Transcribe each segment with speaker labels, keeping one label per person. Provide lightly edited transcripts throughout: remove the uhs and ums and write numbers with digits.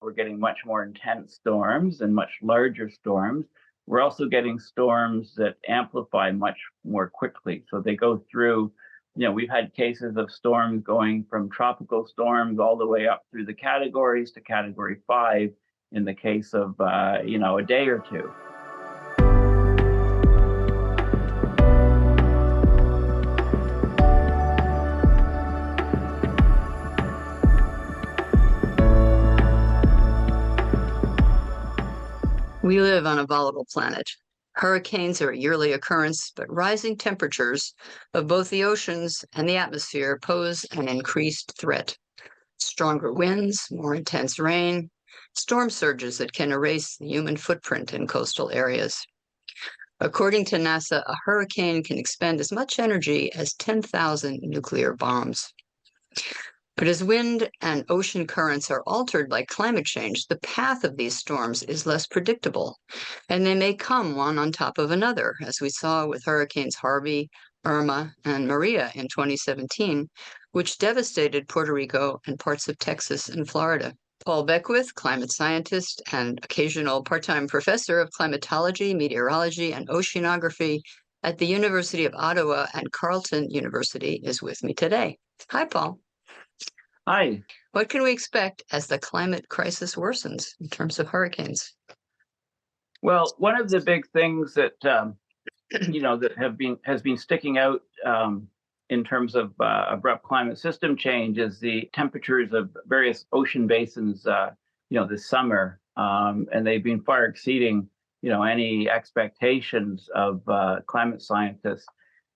Speaker 1: we're getting much more intense storms and much larger storms. We're also getting storms that amplify much more quickly. So they go through, we've had cases of storms going from tropical storms all the way up through the categories to category 5 in the case of, a day or two.
Speaker 2: We live on a volatile planet. Hurricanes are a yearly occurrence, but rising temperatures of both the oceans and the atmosphere pose an increased threat. Stronger winds, more intense rain, storm surges that can erase the human footprint in coastal areas. According to NASA, a hurricane can expend as much energy as 10,000 nuclear bombs. But as wind and ocean currents are altered by climate change, the path of these storms is less predictable, and they may come one on top of another, as we saw with Hurricanes Harvey, Irma, and Maria in 2017, which devastated Puerto Rico and parts of Texas and Florida. Paul Beckwith, climate scientist and occasional part-time professor of climatology, meteorology, and oceanography at the University of Ottawa and Carleton University, is with me today. Hi, Paul.
Speaker 1: Hi.
Speaker 2: What can we expect as the climate crisis worsens in terms of hurricanes?
Speaker 1: Well, one of the big things that that has been sticking out in terms of abrupt climate system change is the temperatures of various ocean basins, this summer, and they've been far exceeding, any expectations of climate scientists.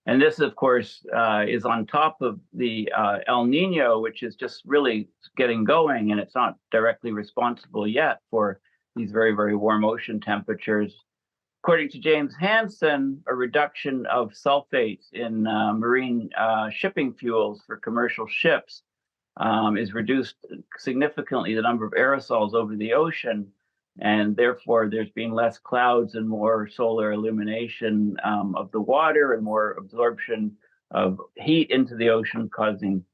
Speaker 1: And this, of course, is on top of the El Nino, which is just really getting going, and it's not directly responsible yet for these very, very warm ocean temperatures. According to James Hansen, a reduction of sulfates in marine shipping fuels for commercial ships is reduced significantly the number of aerosols over the ocean, and therefore there's been less clouds and more solar illumination of the water and more absorption of heat into the ocean, causing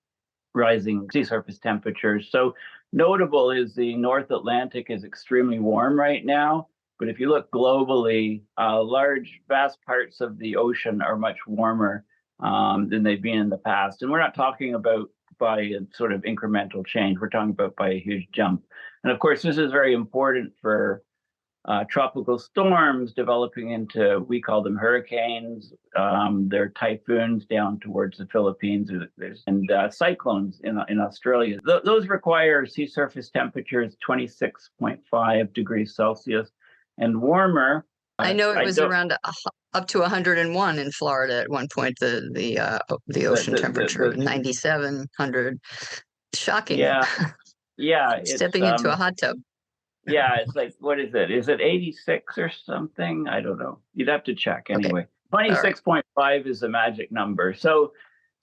Speaker 1: rising sea surface temperatures. So notable is the North Atlantic is extremely warm right now, but if you look globally, vast parts of the ocean are much warmer than they've been in the past. And we're not talking about by a sort of incremental change, we're talking about by a huge jump. And of course, this is very important for tropical storms developing into, we call them hurricanes. They're typhoons down towards the Philippines, and cyclones in Australia. Those require sea surface temperatures 26.5 degrees Celsius and warmer.
Speaker 2: I know it was around up to 101 in Florida at one point. The ocean temperature 97, 100. Shocking.
Speaker 1: Yeah.
Speaker 2: Stepping into a hot tub.
Speaker 1: Yeah, it's like, what is it? Is it 86 or something? I don't know. You'd have to check anyway. Okay. 26.5 is the magic number. So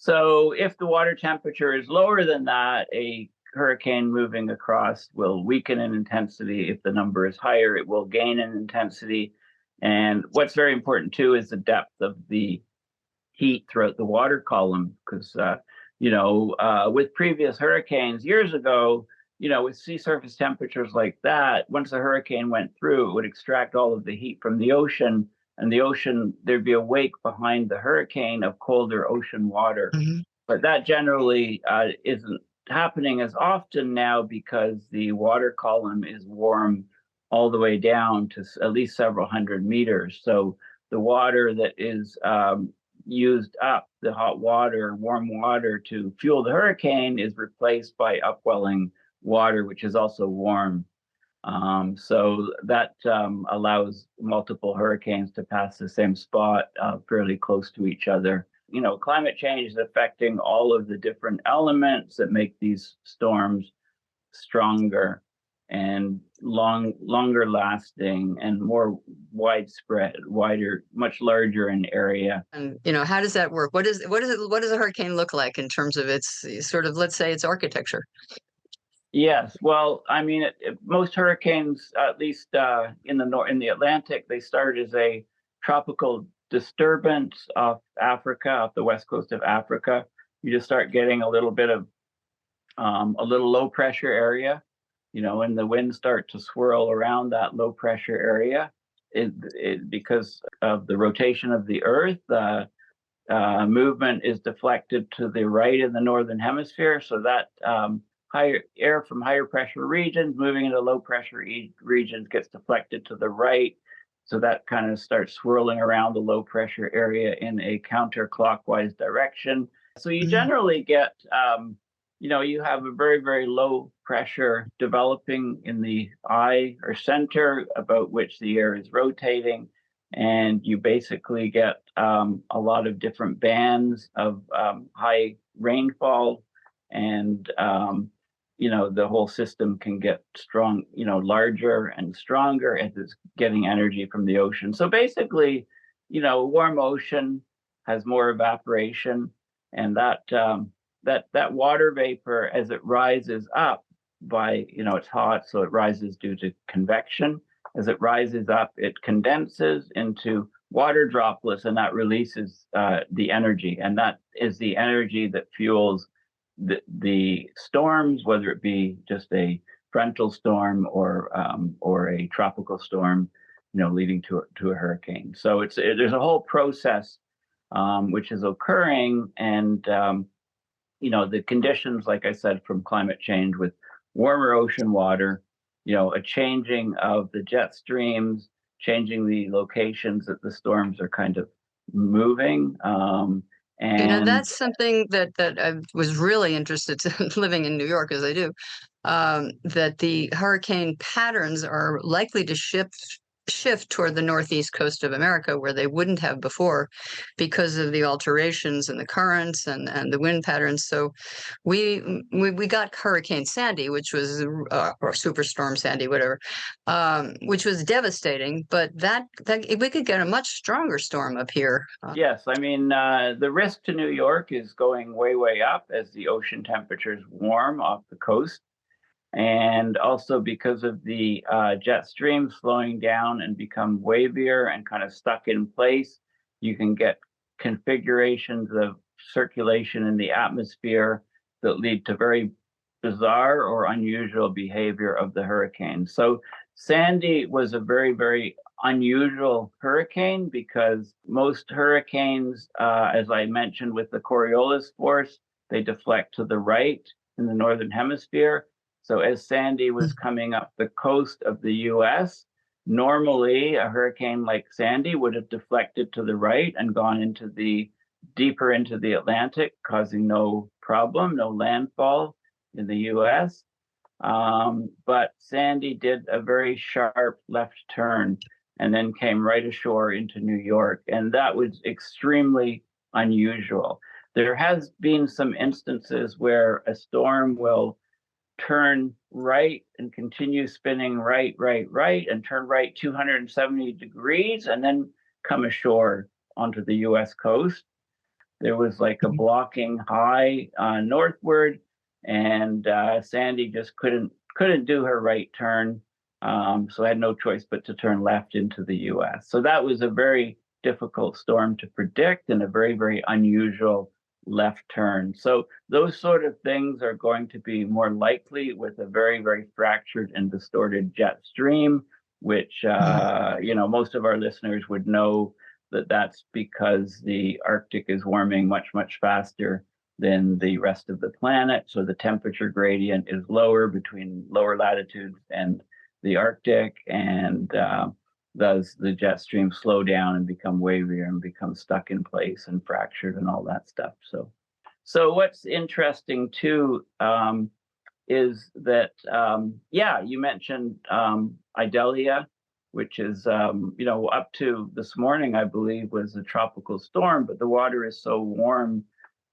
Speaker 1: if the water temperature is lower than that, a hurricane moving across will weaken in intensity. If the number is higher, it will gain in intensity. And what's very important too is the depth of the heat throughout the water column, because with previous hurricanes years ago, with sea surface temperatures like that, once a hurricane went through, it would extract all of the heat from the ocean, and the ocean, there'd be a wake behind the hurricane of colder ocean water. Mm-hmm. But that generally isn't happening as often now because the water column is warm all the way down to at least several hundred meters. So the water that is used up, the hot water, warm water to fuel the hurricane, is replaced by upwelling water, which is also warm. So that allows multiple hurricanes to pass the same spot fairly close to each other. Climate change is affecting all of the different elements that make these storms stronger and longer lasting and more widespread, much larger in area.
Speaker 2: And how does that work? What does a hurricane look like in terms of its sort of, let's say, its architecture?
Speaker 1: Yes, well, I mean, most hurricanes, at least in the Atlantic, they start as a tropical disturbance off Africa, off the west coast of Africa. You just start getting a little bit of a little low pressure area, and the winds start to swirl around that low pressure area, because of the rotation of the Earth, movement is deflected to the right in the northern hemisphere, so that higher air from higher pressure regions moving into low pressure regions gets deflected to the right. So that kind of starts swirling around the low pressure area in a counterclockwise direction. So you generally get, you have a very, very low pressure developing in the eye or center about which the air is rotating. And you basically get a lot of different bands of high rainfall, and the whole system can get strong, larger and stronger as it's getting energy from the ocean. So basically, warm ocean has more evaporation, and that water vapor, as it rises up it's hot, so it rises due to convection. As it rises up, it condenses into water droplets, and that releases the energy. And that is the energy that fuels the storms, whether it be just a frontal storm or a tropical storm, leading to a hurricane. So there's a whole process which is occurring, and the conditions, like I said, from climate change with warmer ocean water, a changing of the jet streams, changing the locations that the storms are kind of moving. And
Speaker 2: that's something that I was really interested in living in New York, as I do, that the hurricane patterns are likely to shift toward the northeast coast of America, where they wouldn't have before because of the alterations in the currents and the wind patterns. So we got Hurricane Sandy, which was or Superstorm Sandy, whatever, which was devastating. But that we could get a much stronger storm up here.
Speaker 1: Yes, I mean, the risk to New York is going way, way up as the ocean temperatures warm off the coast. And also because of the jet stream slowing down and become wavier and kind of stuck in place, you can get configurations of circulation in the atmosphere that lead to very bizarre or unusual behavior of the hurricane. So Sandy was a very, very unusual hurricane, because most hurricanes, as I mentioned with the Coriolis force, they deflect to the right in the northern hemisphere. So as Sandy was coming up the coast of the US, normally a hurricane like Sandy would have deflected to the right and gone deeper into the Atlantic, causing no problem, no landfall in the US. But Sandy did a very sharp left turn and then came right ashore into New York. And that was extremely unusual. There has been some instances where a storm will turn right and continue spinning right, and turn right 270 degrees and then come ashore onto the US coast. There was like a blocking high northward, and Sandy just couldn't do her right turn. So I had no choice but to turn left into the US. So that was a very difficult storm to predict and a very, very unusual left turn. So those sort of things are going to be more likely with a very, very fractured and distorted jet stream, which, most of our listeners would know that that's because the Arctic is warming much, much faster than the rest of the planet. So the temperature gradient is lower between lower latitudes and the Arctic, and thus the jet stream slow down and become wavier and become stuck in place and fractured and all that stuff. So what's interesting too is that, you mentioned Idalia, which is, up to this morning, I believe, was a tropical storm, but the water is so warm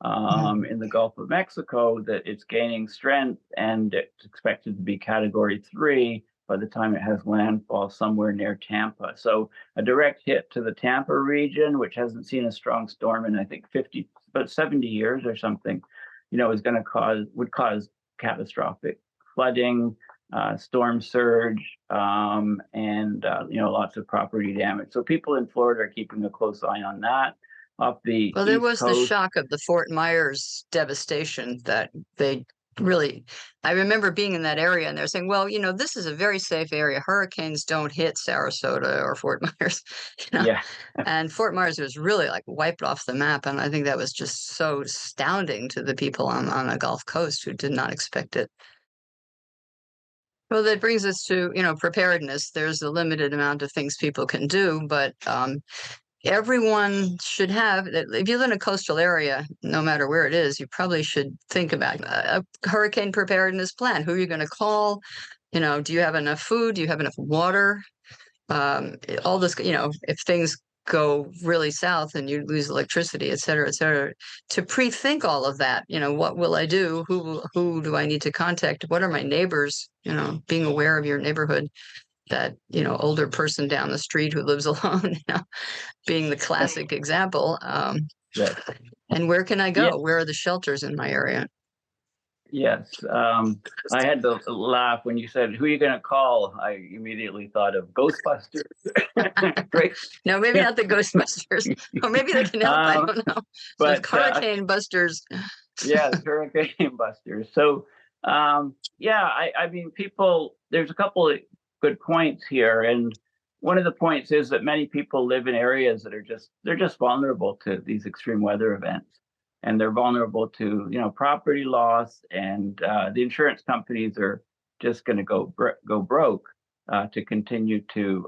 Speaker 1: in the Gulf of Mexico that it's gaining strength, and it's expected to be Category 3 by the time it has landfall somewhere near Tampa. So a direct hit to the Tampa region, which hasn't seen a strong storm in, I think, 70 years or something, would cause catastrophic flooding, storm surge, and lots of property damage. So people in Florida are keeping a close eye on that. Off the
Speaker 2: Well, there
Speaker 1: East
Speaker 2: was the
Speaker 1: Coast,
Speaker 2: shock of the Fort Myers devastation that they really, I remember being in that area and they're saying, well, this is a very safe area. Hurricanes don't hit Sarasota or Fort Myers, you know.
Speaker 1: Yeah.
Speaker 2: And Fort Myers was really like wiped off the map. And I think that was just so astounding to the people on the Gulf Coast who did not expect it. Well, that brings us to, preparedness. There's a limited amount of things people can do, but everyone should have, if you live in a coastal area, no matter where it is, you probably should think about a hurricane preparedness plan. Who are you going to call? Do you have enough food? Do you have enough water? All this, if things go really south and you lose electricity, et cetera, to pre-think all of that, what will I do? Who do I need to contact? What are my neighbors? Being aware of your neighborhood, that, older person down the street who lives alone, being the classic example.
Speaker 1: Yes.
Speaker 2: And where can I
Speaker 1: Yeah.
Speaker 2: go? Where are the shelters in my area?
Speaker 1: Yes. I had to laugh when you said, "Who are you going to call?" I immediately thought of Ghostbusters. Right?
Speaker 2: No, maybe not the Ghostbusters, or maybe they can help. I don't know. So
Speaker 1: But
Speaker 2: Hurricane Busters.
Speaker 1: yes, Hurricane Busters. So, yeah, I mean, people. There's a couple of good points here, and one of the points is that many people live in areas that are they're just vulnerable to these extreme weather events, and they're vulnerable to property loss, and the insurance companies are just going to go broke to continue to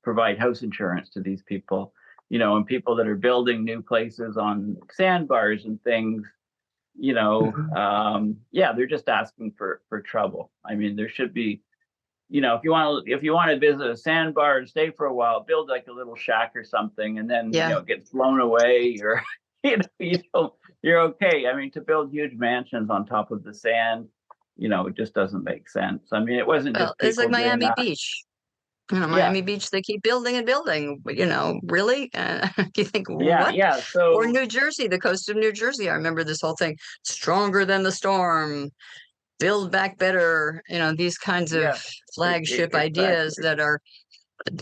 Speaker 1: provide house insurance to these people. And people that are building new places on sandbars and things, yeah, they're just asking for trouble. I mean, there should be, if you want to visit a sandbar and stay for a while, build like a little shack or something, and then
Speaker 2: Yeah.
Speaker 1: it gets blown away, or you're okay. I mean, to build huge mansions on top of the sand, it just doesn't make sense. I mean, it wasn't
Speaker 2: Well,
Speaker 1: just
Speaker 2: it's like
Speaker 1: people doing
Speaker 2: Miami
Speaker 1: that.
Speaker 2: Beach.
Speaker 1: Yeah,
Speaker 2: Miami Beach, they keep building and building. Really? You think,
Speaker 1: yeah,
Speaker 2: what?
Speaker 1: yeah.
Speaker 2: Or
Speaker 1: So
Speaker 2: New Jersey, the coast of New Jersey. I remember this whole thing, stronger than the storm, build back better. These kinds of
Speaker 1: yeah,
Speaker 2: flagship ideas
Speaker 1: exactly.
Speaker 2: that are,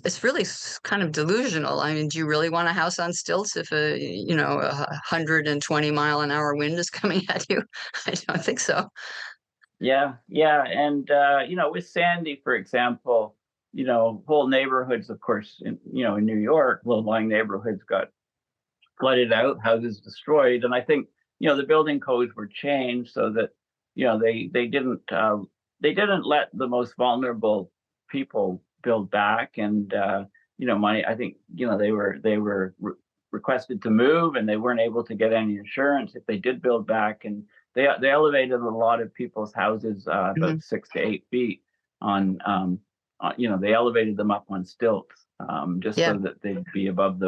Speaker 2: it's really kind of delusional. I mean, do you really want a house on stilts if a 120-mile-an-hour wind is coming at you? I don't think so.
Speaker 1: Yeah, yeah, and with Sandy, for example, whole neighborhoods, of course, in New York, low-lying neighborhoods got flooded out, houses destroyed, and I think the building codes were changed so that they didn't let the most vulnerable people build back, and I think they were requested to move, and they weren't able to get any insurance if they did build back, and they elevated a lot of people's houses
Speaker 2: Mhm.
Speaker 1: about 6 to 8 feet they elevated them up on stilts just
Speaker 2: Yeah.
Speaker 1: so that they'd be above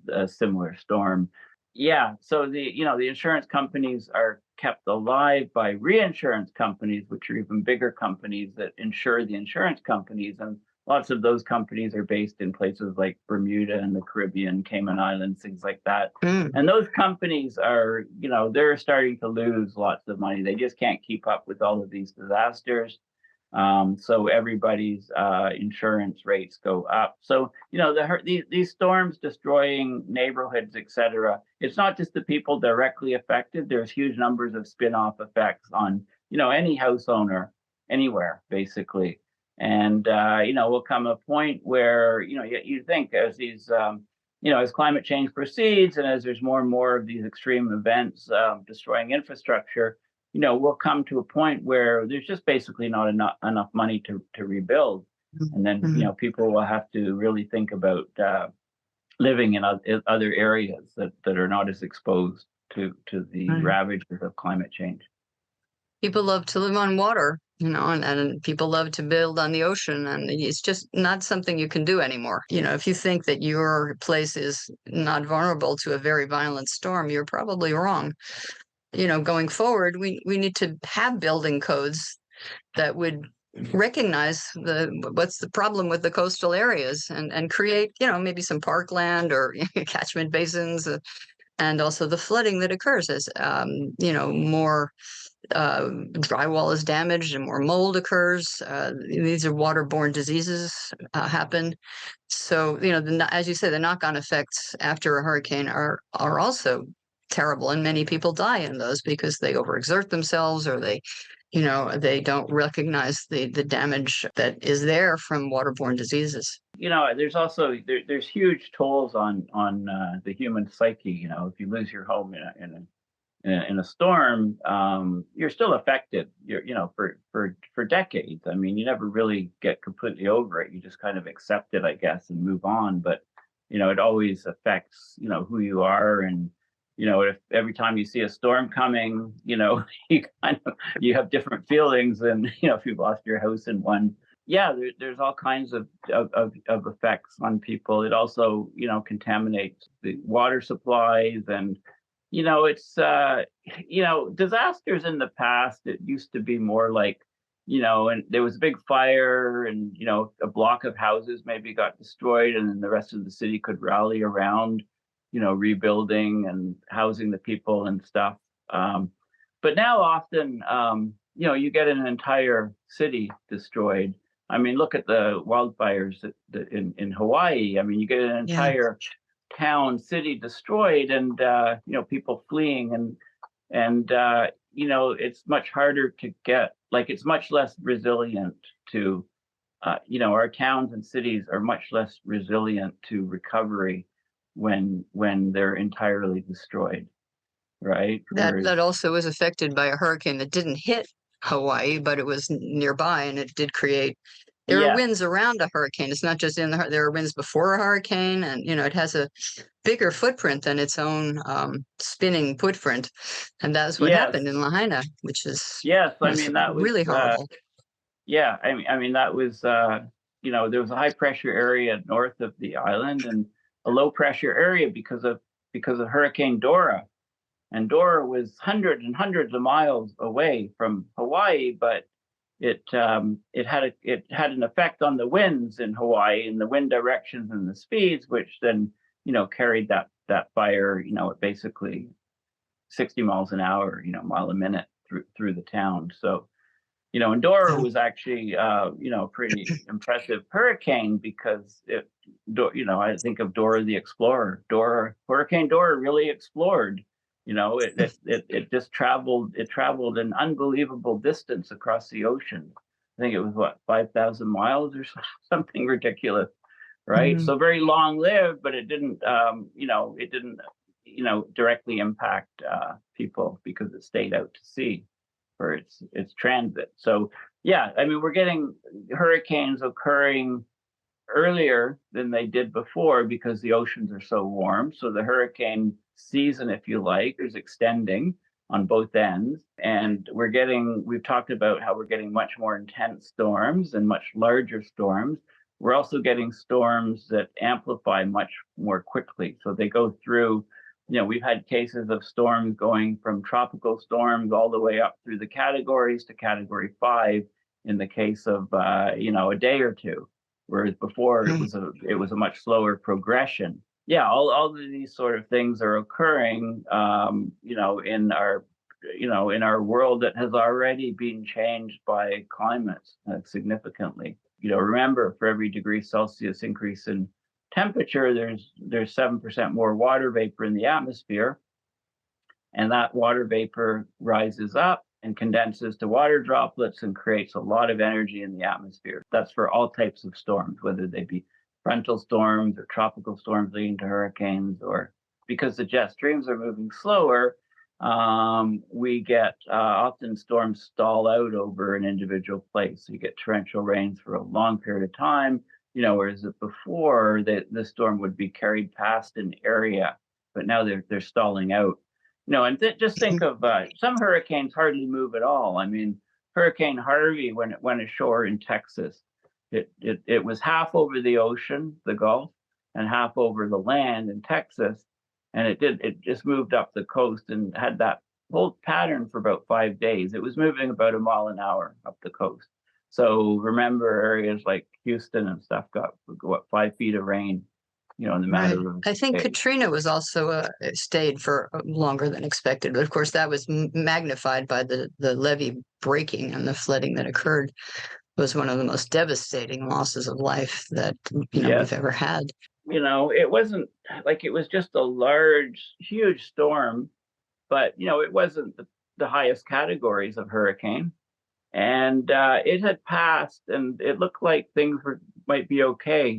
Speaker 1: a similar storm. Yeah, so the insurance companies are kept alive by reinsurance companies, which are even bigger companies that insure the insurance companies, and lots of those companies are based in places like Bermuda and the Caribbean, Cayman Islands, things like that.
Speaker 2: Mm.
Speaker 1: And those companies are, they're starting to lose lots of money. They just can't keep up with all of these disasters. So everybody's insurance rates go up. So these storms destroying neighborhoods, etc. It's not just the people directly affected. There's huge numbers of spin-off effects on any house owner anywhere, basically. And will come a point where you think as these as climate change proceeds and as there's more and more of these extreme events destroying infrastructure, we'll come to a point where there's just basically not enough money to rebuild. And then,
Speaker 2: Mhm.
Speaker 1: people will have to really think about living in other areas that are not as exposed to the
Speaker 2: Right.
Speaker 1: ravages of climate change.
Speaker 2: People love to live on water, and people love to build on the ocean, and it's just not something you can do anymore. If you think that your place is not vulnerable to a very violent storm, you're probably wrong. Going forward, we need to have building codes that would recognize what's the problem with the coastal areas, and create, maybe some parkland or catchment basins, and also the flooding that occurs as more drywall is damaged and more mold occurs. These are waterborne diseases happen. So, as you say, the knock-on effects after a hurricane are also terrible. And many people die in those because they overexert themselves, or they don't recognize the damage that is there from waterborne diseases.
Speaker 1: There's also there's huge tolls on the human psyche. If you lose your home in a storm, you're still affected. For decades. I mean, you never really get completely over it. You just kind of accept it, I guess, and move on. But it always affects who you are, and if every time you see a storm coming, you have different feelings than if you've lost your house in one. Yeah, there's all kinds of effects on people. It also contaminates the water supplies, and it's disasters in the past. It used to be more like and there was a big fire, and a block of houses maybe got destroyed, and then the rest of the city could rally around rebuilding and housing the people and stuff. But now often you get an entire city destroyed. I mean, look at the wildfires in Hawaii. I mean, you get an entire town, city destroyed, and people fleeing, and it's much harder to get. Like, it's much less resilient to our towns and cities are much less resilient to recovery when they're entirely destroyed, right?
Speaker 2: That also was affected by a hurricane that didn't hit Hawaii, but it was nearby, and it did create. There are winds around a hurricane. It's not just there are winds before a hurricane, and it has a bigger footprint than its own spinning footprint, and that's what happened in Lahaina, which is
Speaker 1: I mean, that was
Speaker 2: really horrible.
Speaker 1: I mean that was there was a high pressure area north of the island and a low pressure area because of Hurricane Dora. And Dora was hundreds and hundreds of miles away from Hawaii, but it had an effect on the winds in Hawaii and the wind directions and the speeds, which then carried that fire at basically 60 miles an hour, mile a minute through the town. So and Dora was actually a pretty impressive hurricane because I think of Dora the Explorer. Hurricane Dora really explored. It just traveled an unbelievable distance across the ocean. I think it was 5,000 miles or something ridiculous, right?
Speaker 2: Mm-hmm.
Speaker 1: So very long lived, but it didn't directly impact people because it stayed out to sea for its transit. So I mean, we're getting hurricanes occurring earlier than they did before because the oceans are so warm. So the hurricane season, if you like, is extending on both ends. And we've talked about how we're getting much more intense storms and much larger storms. We're also getting storms that amplify much more quickly. So they go through, we've had cases of storms going from tropical storms all the way up through the categories to category 5 in the case of, a day or two. Whereas before it was a much slower progression. Yeah, all of these sort of things are occurring, in our world that has already been changed by climate significantly. Remember, for every degree Celsius increase in temperature, there's 7% more water vapor in the atmosphere, and that water vapor rises up and condenses to water droplets and creates a lot of energy in the atmosphere. That's for all types of storms, whether they be frontal storms or tropical storms leading to hurricanes, or because the jet streams are moving slower, we get often storms stall out over an individual place. So you get torrential rains for a long period of time, whereas before the storm would be carried past an area, but now they're stalling out. And just think of some hurricanes hardly move at all. I mean, Hurricane Harvey, when it went ashore in Texas, it was half over the ocean, the Gulf, and half over the land in Texas. And it just moved up the coast and had that whole pattern for about 5 days. It was moving about a mile an hour up the coast. So remember, areas like Houston and stuff got 5 feet of rain, in the matter of
Speaker 2: I think
Speaker 1: days.
Speaker 2: Katrina was also stayed for longer than expected, but of course that was magnified by the levee breaking and the flooding that occurred. It was one of the most devastating losses of life that we've ever had.
Speaker 1: It wasn't like it was just a large, huge storm, but it wasn't the highest categories of hurricane. And it had passed, and it looked like things might be okay.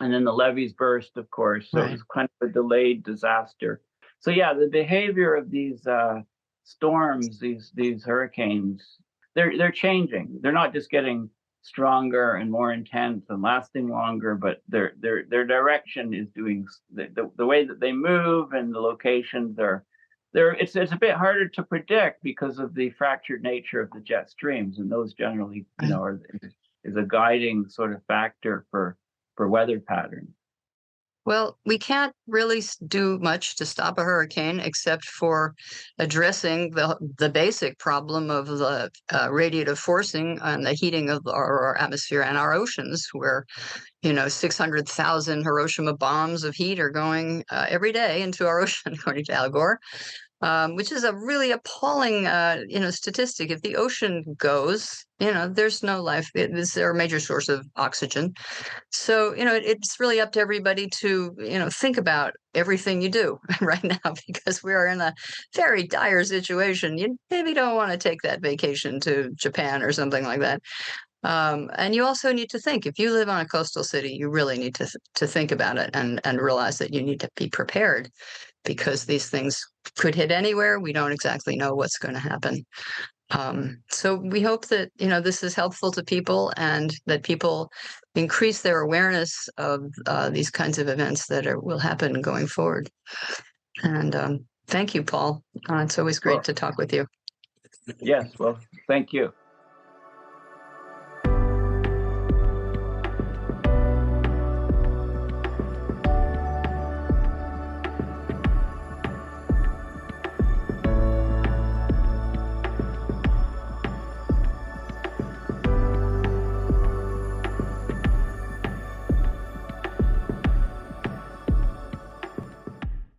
Speaker 1: And then the levees burst, of course, so it
Speaker 2: Right.
Speaker 1: was kind of a delayed disaster. So yeah, the behavior of these storms, these hurricanes, they're changing. They're not just getting stronger and more intense and lasting longer, but their direction is doing the way that they move, and the locations are it's a bit harder to predict because of the fractured nature of the jet streams, and those generally is a guiding sort of factor for weather patterns.
Speaker 2: Well, we can't really do much to stop a hurricane except for addressing the basic problem of the radiative forcing and the heating of our atmosphere and our oceans, where 600,000 Hiroshima bombs of heat are going every day into our ocean, according to Al Gore. Which is a really appalling, statistic. If the ocean goes, there's no life. It's our major source of oxygen. So, it's really up to everybody to, think about everything you do right now, because we are in a very dire situation. You maybe don't want to take that vacation to Japan or something like that. And you also need to think, if you live on a coastal city, you really need to think about it and realize that you need to be prepared, because these things could hit anywhere. We don't exactly know what's going to happen. So we hope that, this is helpful to people, and that people increase their awareness of these kinds of events that will happen going forward. And thank you, Paul. It's always great
Speaker 1: Well,
Speaker 2: to talk with you.
Speaker 1: yes, well, thank you.